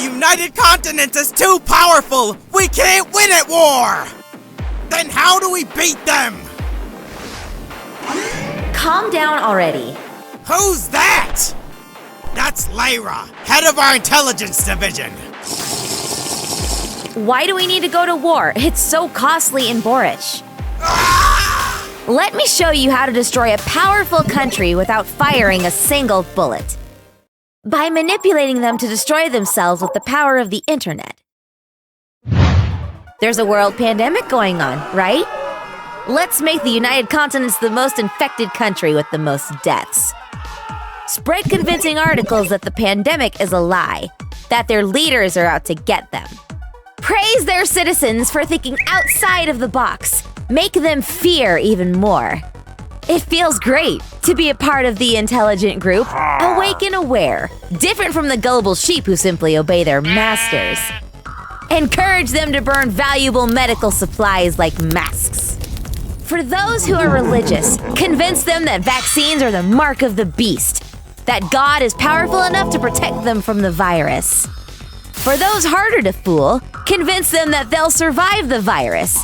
united continent is too powerful! We can't win at war! Then how do we beat them? Calm down already. Who's that? That's Leyra, head of our intelligence division. Why do we need to go to war? It's so costly and boorish. Let me show you how to destroy a powerful country without firing a single bullet. By manipulating them to destroy themselves with the power of the internet. There's a world pandemic going on, right? Let's make the United Continents the most infected country with the most deaths. Spread convincing articles that the pandemic is a lie, that their leaders are out to get them. Praise their citizens for thinking outside of the box. Make them fear even more. It feels great to be a part of the intelligent group, awake and aware, different from the gullible sheep who simply obey their masters. Encourage them to burn valuable medical supplies like masks. For those who are religious, convince them that vaccines are the mark of the beast, that God is powerful enough to protect them from the virus. For those harder to fool, convince them that they'll survive the virus.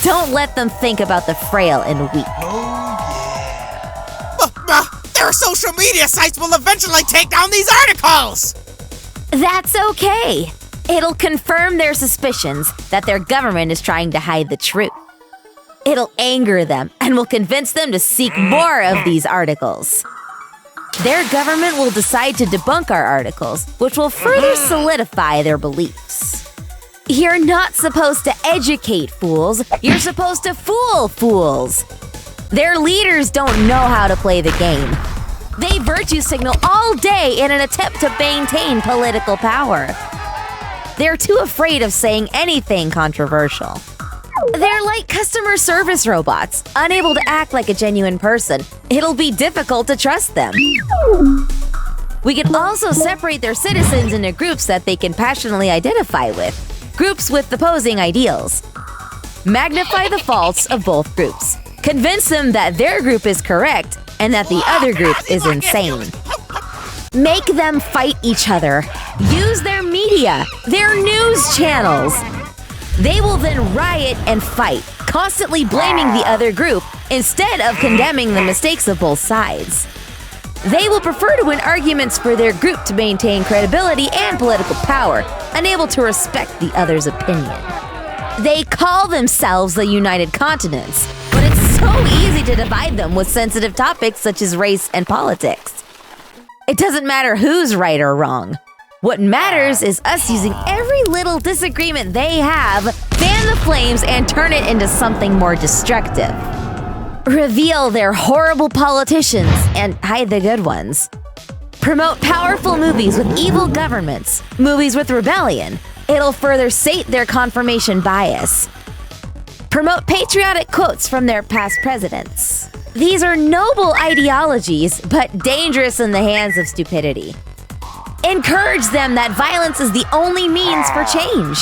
Don't let them think about the frail and weak. Their social media sites will eventually take down these articles! That's okay. It'll confirm their suspicions that their government is trying to hide the truth. It'll anger them and will convince them to seek more of these articles. Their government will decide to debunk our articles, which will further solidify their beliefs. You're not supposed to educate fools, you're supposed to fool fools. Their leaders don't know how to play the game. They virtue signal all day in an attempt to maintain political power. They're too afraid of saying anything controversial. They're like customer service robots, unable to act like a genuine person. It'll be difficult to trust them. We can also separate their citizens into groups that they can passionately identify with, groups with opposing ideals. Magnify the faults of both groups. Convince them that their group is correct and that the other group is insane. Make them fight each other. Use their media, their news channels. They will then riot and fight, constantly blaming the other group instead of condemning the mistakes of both sides. They will prefer to win arguments for their group to maintain credibility and political power, unable to respect the other's opinion. They call themselves the United Continents, but it's so easy to divide them with sensitive topics such as race and politics. It doesn't matter who's right or wrong. What matters is us using every little disagreement they have, fan the flames, and turn it into something more destructive. Reveal their horrible politicians and hide the good ones. Promote powerful movies with evil governments, movies with rebellion. It'll further sate their confirmation bias. Promote patriotic quotes from their past presidents. These are noble ideologies, but dangerous in the hands of stupidity. Encourage them that violence is the only means for change.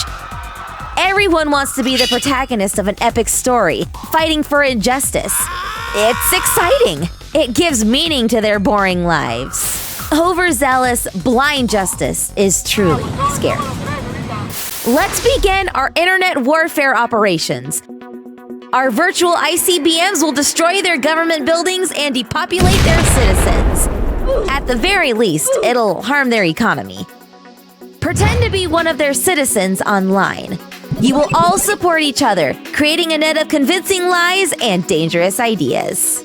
Everyone wants to be the protagonist of an epic story, fighting for injustice. It's exciting. It gives meaning to their boring lives. Overzealous, blind justice is truly scary. Let's begin our internet warfare operations. Our virtual ICBMs will destroy their government buildings and depopulate their citizens. At the very least, it'll harm their economy. Pretend to be one of their citizens online. You will all support each other, creating a net of convincing lies and dangerous ideas.